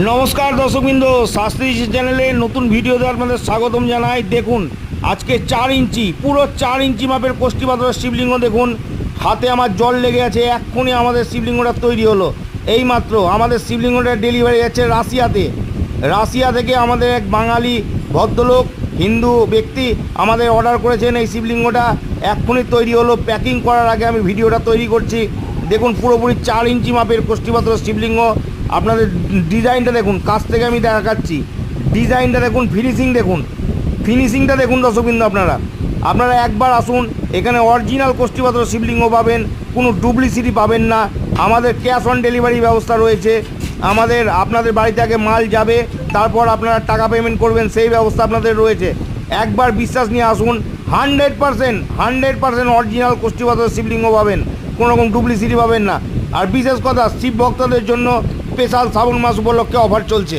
নমস্কার দর্শকবৃন্দ, শাস্ত্রী চ্যানেলে নতুন ভিডিওতে আপনাদের স্বাগতম জানাই। দেখুন আজকে 4 ইঞ্চি পুরো 4 ইঞ্চি মাপের কোষ্ঠী পাথরের শিবলিঙ্গ। দেখুন হাতে আমার জল লেগে আছে, এক্ষুনি আমাদের শিবলিঙ্গটা তৈরি হলো। এইমাত্র আমাদের শিবলিঙ্গটা ডেলিভারি যাচ্ছে রাশিয়াতে। রাশিয়া থেকে আমাদের এক বাঙালি ভদ্রলোক হিন্দু ব্যক্তি আমাদের অর্ডার করেছেন এই শিবলিঙ্গটা। এক্ষুনি তৈরি হলো, প্যাকিং করার আগে আমি ভিডিওটা তৈরি করছি। দেখুন পুরোপুরি 4 ইঞ্চি মাপের কোষ্ঠী পাথরের শিবলিঙ্গ। আপনাদের ডিজাইনটা দেখুন, কাছ থেকে আমি দেখাচ্ছি। ডিজাইনটা দেখুন, ফিনিশিংটা দেখুন দর্শকবৃন্দ। আপনারা একবার আসুন, এখানে অরিজিনাল কোষ্ঠী পাথরের শিবলিঙ্গ পাবেন, কোনো ডুপ্লিসিটি পাবেন না। আমাদের ক্যাশ অন ডেলিভারি ব্যবস্থা রয়েছে। আপনাদের বাড়িতে আগে মাল যাবে, তারপর আপনারা টাকা পেমেন্ট করবেন, সেই ব্যবস্থা আপনাদের রয়েছে। একবার বিশ্বাস নিয়ে আসুন, 100% অরিজিনাল কোষ্ঠী পাথরের শিবলিঙ্গ পাবেন, কোনো রকম ডুপ্লিসিটি পাবেন না। আর বিশেষ কথা, শিব ভক্তদের জন্য স্পেশাল শ্রাবণ মাস উপলক্ষে অফার চলছে।